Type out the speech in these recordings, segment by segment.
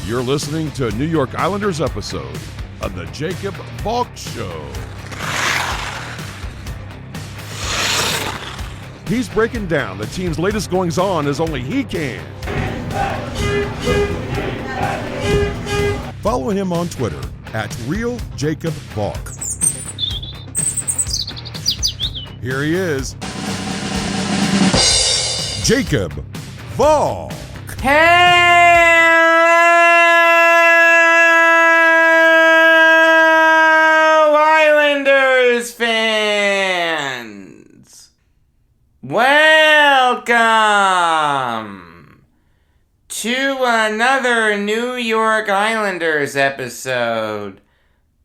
You're listening to a New York Islanders episode of the Jacob Valk Show. He's breaking down the team's latest goings-on as only he can. Follow him on Twitter at RealJacobValk. Here he is, Jacob Valk. Islanders fans! Welcome to another New York Islanders episode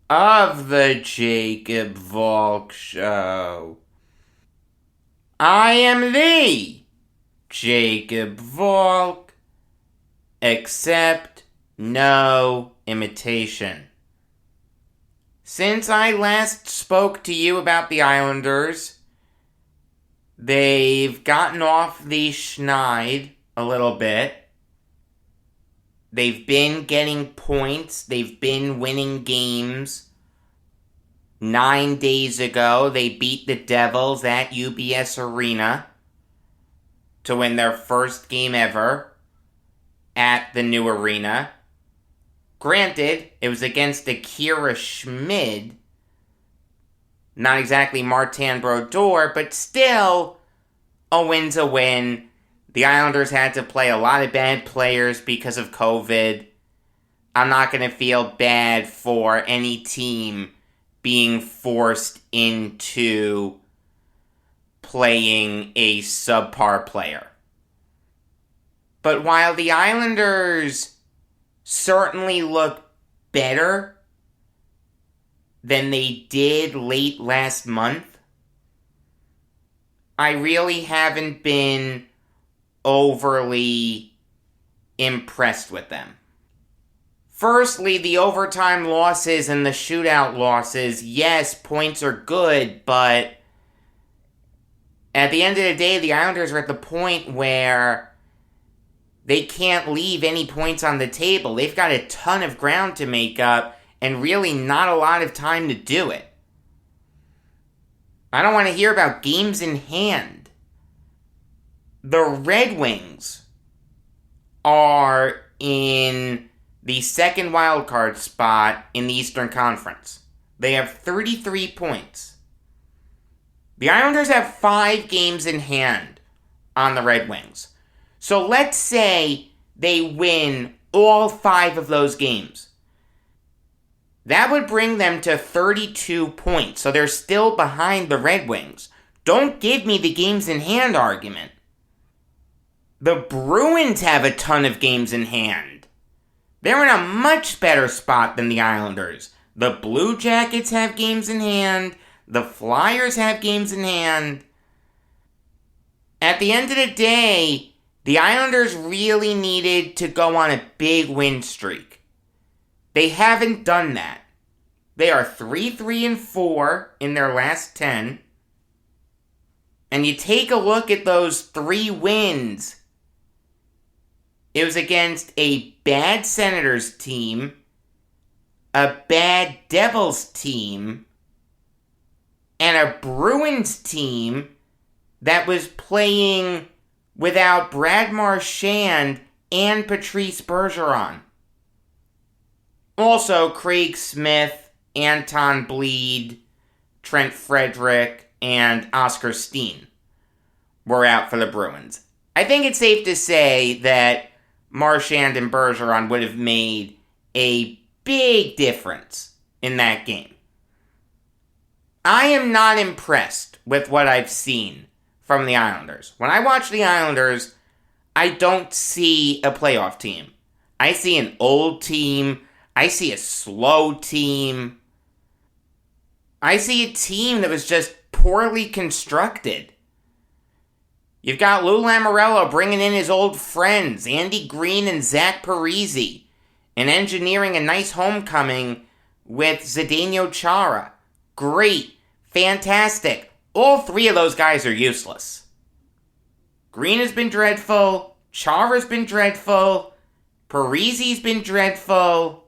of the Jacob Valk Show. I am the Jacob Valk, except no imitation. Since I last spoke to you about the Islanders, they've gotten off the schneid a little bit. They've been getting points. They've been winning games. 9 days ago, they beat the Devils at UBS Arena to win their first game ever at the new arena. Granted, it was against Akira Schmid, not exactly Martin Brodeur, but still, a win's a win. The Islanders had to play a lot of bad players because of COVID. I'm not going to feel bad for any team being forced into playing a subpar player. But while the Islanders certainly look better than they did late last month, I really haven't been overly impressed with them. Firstly, the overtime losses and the shootout losses, yes, points are good, but at the end of the day, the Islanders are at the point where they can't leave any points on the table. They've got a ton of ground to make up and really not a lot of time to do it. I don't want to hear about games in hand. The Red Wings are in the second wildcard spot in the Eastern Conference. They have 33 points. The Islanders have 5 games in hand on the Red Wings. So let's say they win all 5 of those games. That would bring them to 32 points. So they're still behind the Red Wings. Don't give me the games in hand argument. The Bruins have a ton of games in hand. They're in a much better spot than the Islanders. The Blue Jackets have games in hand. The Flyers have games in hand. At the end of the day, the Islanders really needed to go on a big win streak. They haven't done that. They are 3-4 in their last 10. And you take a look at those 3 wins. It was against a bad Senators team, a bad Devils team, and a Bruins team that was playing without Brad Marchand and Patrice Bergeron. Also, Craig Smith, Anton Bleed, Trent Frederick, and Oscar Steen were out for the Bruins. I think it's safe to say that Marchand and Bergeron would have made a big difference in that game. I am not impressed with what I've seen from the Islanders. When I watch the Islanders, I don't see a playoff team. I see an old team. I see a slow team. I see a team that was just poorly constructed. You've got Lou Lamoriello bringing in his old friends, Andy Green and Zach Parise, and engineering a nice homecoming with Zdeno Chara. Great. Fantastic. All 3 of those guys are useless. Green has been dreadful. Chara's been dreadful. Parisi's been dreadful.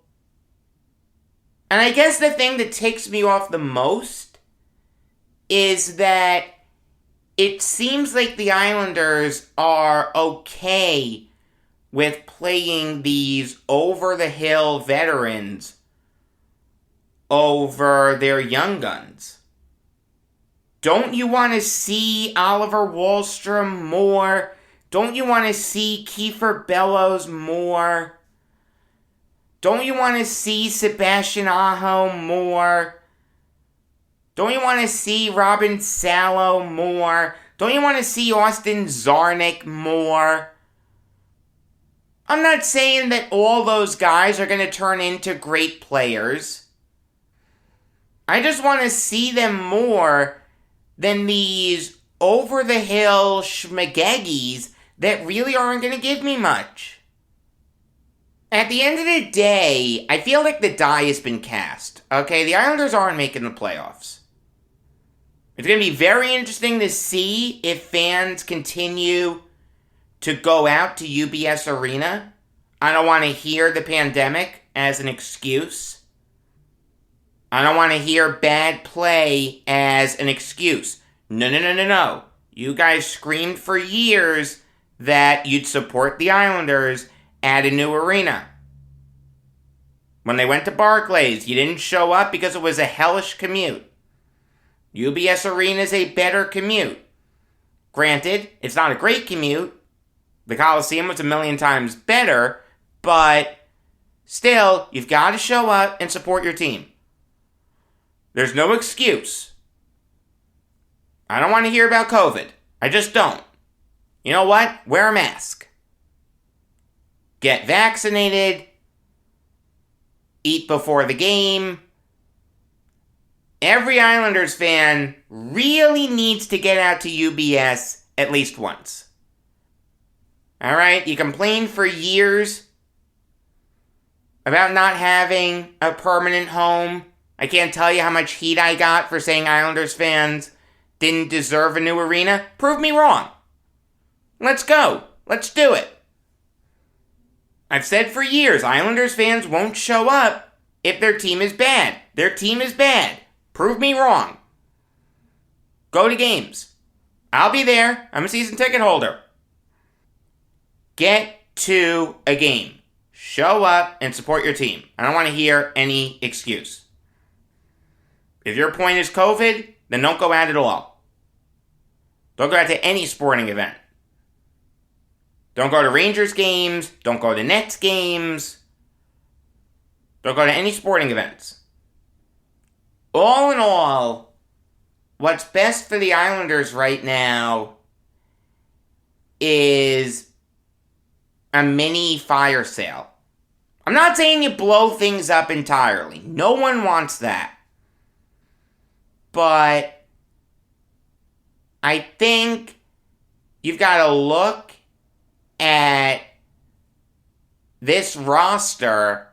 And I guess the thing that ticks me off the most is that it seems like the Islanders are okay with playing these over-the-hill veterans over their young guns. Don't you want to see Oliver Wahlstrom more? Don't you want to see Kiefer Bellows more? Don't you want to see Sebastian Aho more? Don't you want to see Robin Salo more? Don't you want to see Austin Zarnik more? I'm not saying that all those guys are going to turn into great players. I just want to see them more than these over-the-hill schmageggies that really aren't going to give me much. At the end of the day, I feel like the die has been cast. Okay, the Islanders aren't making the playoffs. It's going to be very interesting to see if fans continue to go out to UBS Arena. I don't want to hear the pandemic as an excuse. I don't want to hear bad play as an excuse. No. You guys screamed for years that you'd support the Islanders at a new arena. When they went to Barclays, you didn't show up because it was a hellish commute. UBS Arena is a better commute. Granted, it's not a great commute. The Coliseum was a million times better, but still, you've got to show up and support your team. There's no excuse. I don't want to hear about COVID. I just don't. You know what? Wear a mask. Get vaccinated. Eat before the game. Every Islanders fan really needs to get out to UBS at least once. Alright, you complained for years about not having a permanent home. I can't tell you how much heat I got for saying Islanders fans didn't deserve a new arena. Prove me wrong. Let's go. Let's do it. I've said for years, Islanders fans won't show up if their team is bad. Their team is bad. Prove me wrong. Go to games. I'll be there. I'm a season ticket holder. Get to a game. Show up and support your team. I don't want to hear any excuse. If your point is COVID, then don't go out at all. Don't go out to any sporting event. Don't go to Rangers games. Don't go to Nets games. Don't go to any sporting events. All in all, what's best for the Islanders right now is a mini fire sale. I'm not saying you blow things up entirely. No one wants that. But I think you've got to look at this roster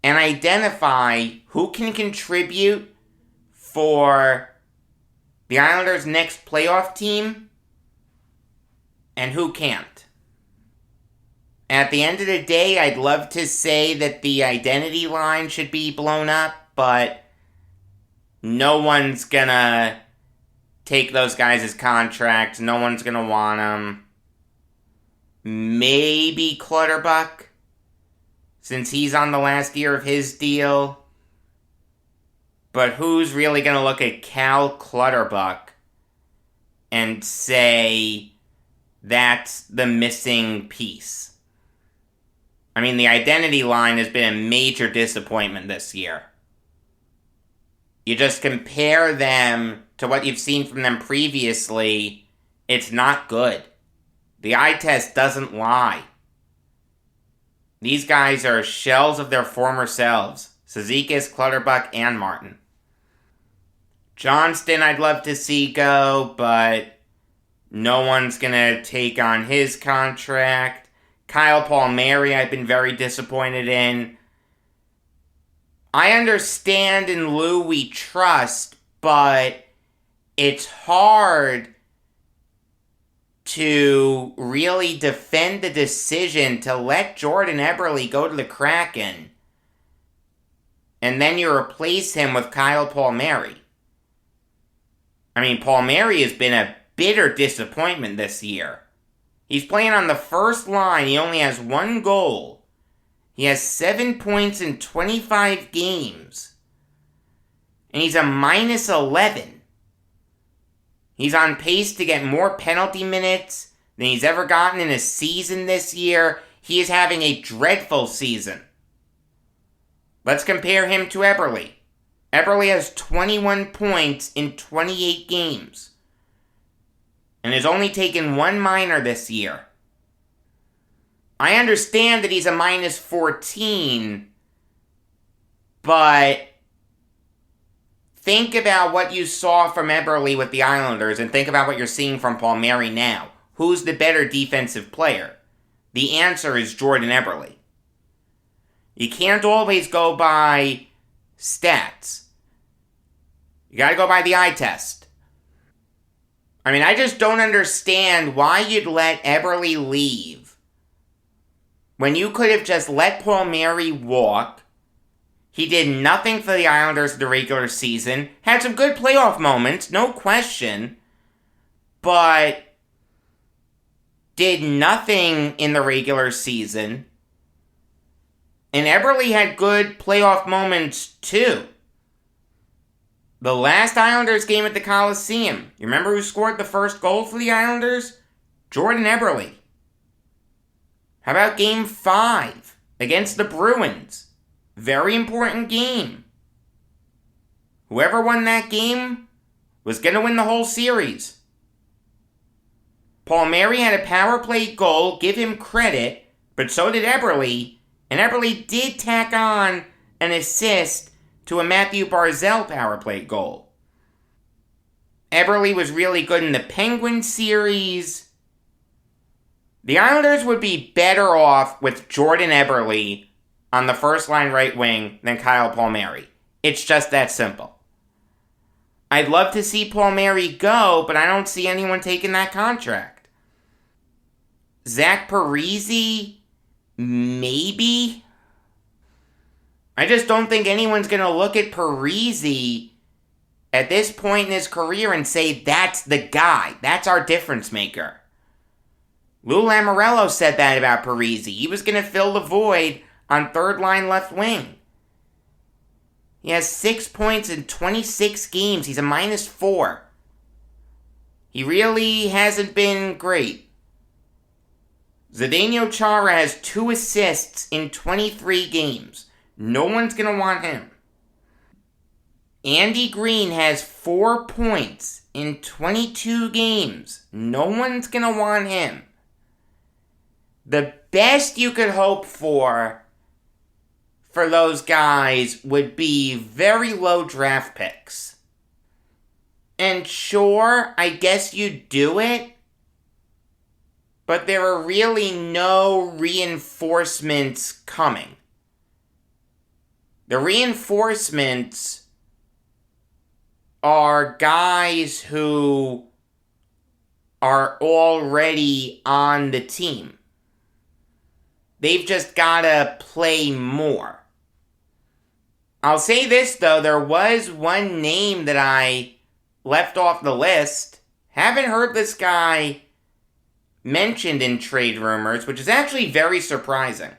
and identify who can contribute for the Islanders' next playoff team and who can't. At the end of the day, I'd love to say that the identity line should be blown up, but no one's gonna take those guys' contracts. No one's gonna want them. Maybe Clutterbuck, since he's on the last year of his deal. But who's really going to look at Cal Clutterbuck and say that's the missing piece? I mean, the identity line has been a major disappointment this year. You just compare them to what you've seen from them previously, it's not good. The eye test doesn't lie. These guys are shells of their former selves. Cizikas, Clutterbuck, and Martin. Johnston I'd love to see go, but no one's going to take on his contract. Kyle Palmieri I've been very disappointed in. I understand in Lou we trust, but it's hard to really defend the decision to let Jordan Eberle go to the Kraken, and then you replace him with Kyle Palmieri. I mean, Palmieri has been a bitter disappointment this year. He's playing on the first line. He only has 1 goal. He has 7 points in 25 games. And he's a minus 11. He's on pace to get more penalty minutes than he's ever gotten in a season this year. He is having a dreadful season. Let's compare him to Eberle. Eberle has 21 points in 28 games. And has only taken 1 minor this year. I understand that he's a minus 14, but think about what you saw from Eberle with the Islanders and think about what you're seeing from Palmieri now. Who's the better defensive player? The answer is Jordan Eberle. You can't always go by stats. You gotta go by the eye test. I mean, I just don't understand why you'd let Eberle leave when you could have just let Palmieri walk. He did nothing for the Islanders in the regular season. Had some good playoff moments, no question. But did nothing in the regular season. And Eberle had good playoff moments too. The last Islanders game at the Coliseum, you remember who scored the first goal for the Islanders? Jordan Eberle. How about Game 5 against the Bruins? Very important game. Whoever won that game was going to win the whole series. Palmieri had a power play goal, give him credit, but so did Eberle, and Eberle did tack on an assist to a Matthew Barzal power play goal. Eberle was really good in the Penguin series. The Islanders would be better off with Jordan Eberle on the first line right wing than Kyle Palmieri. It's just that simple. I'd love to see Palmieri go, but I don't see anyone taking that contract. Zach Parise? Maybe? I just don't think anyone's going to look at Parise at this point in his career and say, that's the guy. That's our difference maker. Lou Lamoriello said that about Parise. He was going to fill the void on third line left wing. He has 6 points in 26 games. He's a minus 4. He really hasn't been great. Zdeno Chara has 2 assists in 23 games. No one's going to want him. Andy Green has 4 points in 22 games. No one's going to want him. The best you could hope for those guys would be very low draft picks. And sure, I guess you do it, but there are really no reinforcements coming. The reinforcements are guys who are already on the team. They've just got to play more. I'll say this, though. There was one name that I left off the list. Haven't heard this guy mentioned in trade rumors, which is actually very surprising.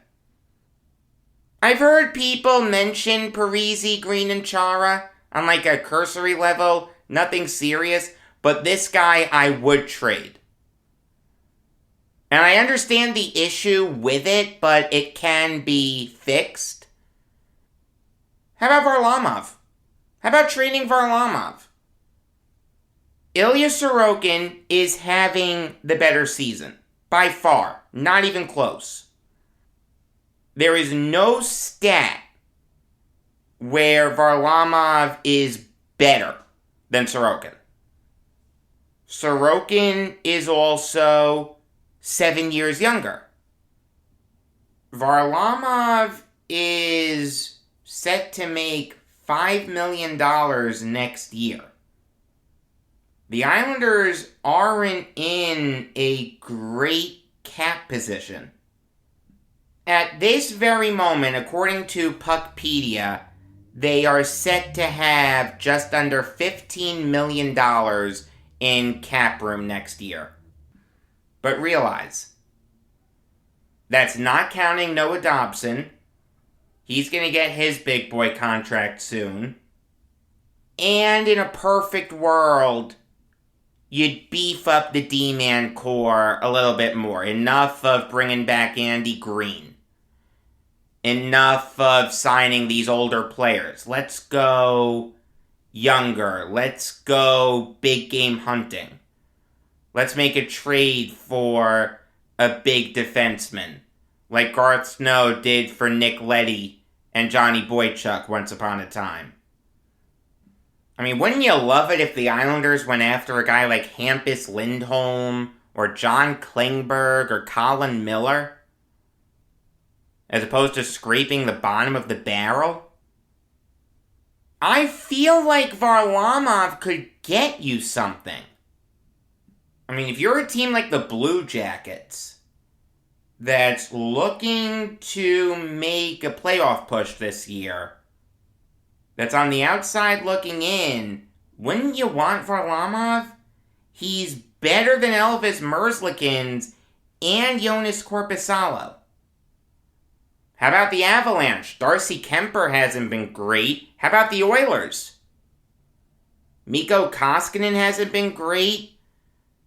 I've heard people mention Parise, Green, and Chara on like a cursory level, nothing serious, but this guy I would trade. And I understand the issue with it, but it can be fixed. How about Varlamov? How about trading Varlamov? Ilya Sorokin is having the better season. By far. Not even close. There is no stat where Varlamov is better than Sorokin. Sorokin is also 7 years younger. Varlamov is set to make $5 million next year. the Islanders aren't in a great cap position. At this very moment, according to Puckpedia, they are set to have just under $15 million in cap room next year. But realize, that's not counting Noah Dobson. He's going to get his big boy contract soon. And in a perfect world, you'd beef up the D-man core a little bit more. Enough of bringing back Andy Green. Enough of signing these older players. Let's go younger. Let's go big game hunting. Let's make a trade for a big defenseman, like Garth Snow did for Nick Leddy and Johnny Boychuk once upon a time. I mean, wouldn't you love it if the Islanders went after a guy like Hampus Lindholm or John Klingberg or Colin Miller, as opposed to scraping the bottom of the barrel? I feel like Varlamov could get you something. I mean, if you're a team like the Blue Jackets that's looking to make a playoff push this year, that's on the outside looking in, wouldn't you want Varlamov? He's better than Elvis Merzlikins and Jonas Korpisalo. How about the Avalanche? Darcy Kemper hasn't been great. How about the Oilers? Mikko Koskinen hasn't been great.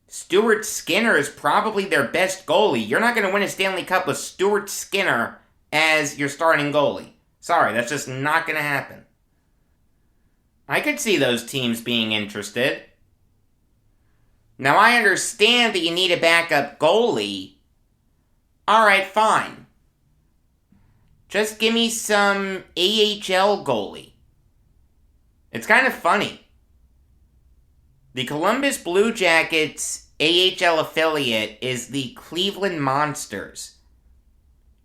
Stuart Skinner is probably their best goalie. You're not going to win a Stanley Cup with Stuart Skinner as your starting goalie. Sorry, that's just not going to happen. I could see those teams being interested. Now, I understand that you need a backup goalie. Alright, fine. Just give me some AHL goalie. It's kind of funny. The Columbus Blue Jackets AHL affiliate is the Cleveland Monsters.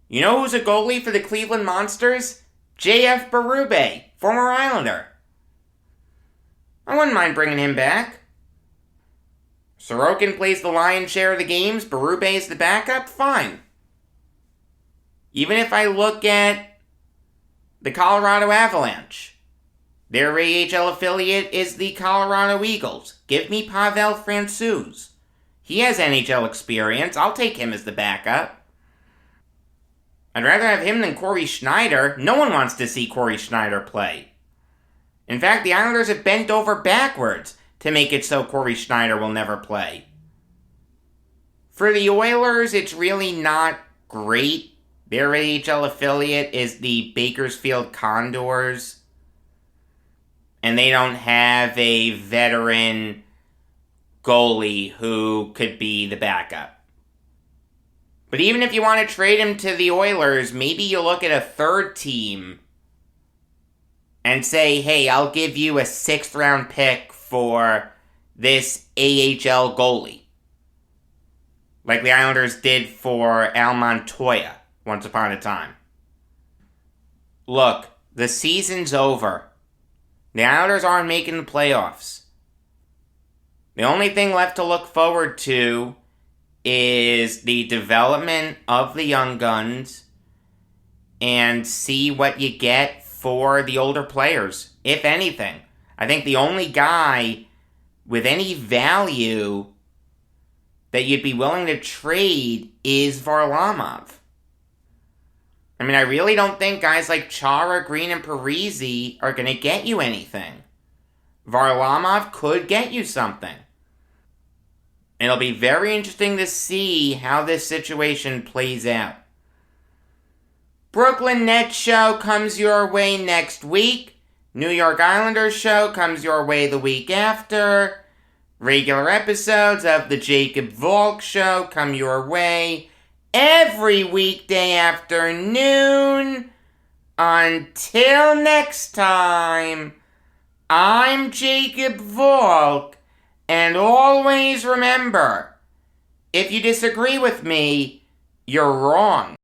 You know who's a goalie for the Cleveland Monsters? J.F. Berube, former Islander. I wouldn't mind bringing him back. Sorokin plays the lion's share of the games, Berube is the backup, fine. Even if I look at the Colorado Avalanche, their AHL affiliate is the Colorado Eagles. Give me Pavel Francouz. He has NHL experience. I'll take him as the backup. I'd rather have him than Corey Schneider. No one wants to see Corey Schneider play. In fact, the Islanders have bent over backwards to make it so Corey Schneider will never play. For the Oilers, it's really not great. Their AHL affiliate is the Bakersfield Condors. And they don't have a veteran goalie who could be the backup. But even if you want to trade him to the Oilers, maybe you look at a third team and say, hey, I'll give you a 6th round pick for this AHL goalie. Like the Islanders did for Al Montoya once upon a time. Look, the season's over. The Islanders aren't making the playoffs. The only thing left to look forward to is the development of the young guns and see what you get for the older players, if anything. I think the only guy with any value that you'd be willing to trade is Varlamov. I mean, I really don't think guys like Chara, Green, and Parise are going to get you anything. Varlamov could get you something. It'll be very interesting to see how this situation plays out. Brooklyn Nets show comes your way next week. New York Islanders show comes your way the week after. Regular episodes of the Jacob Valk show come your way every weekday afternoon. Until next time, I'm Jacob Valk, and always remember, if you disagree with me, you're wrong.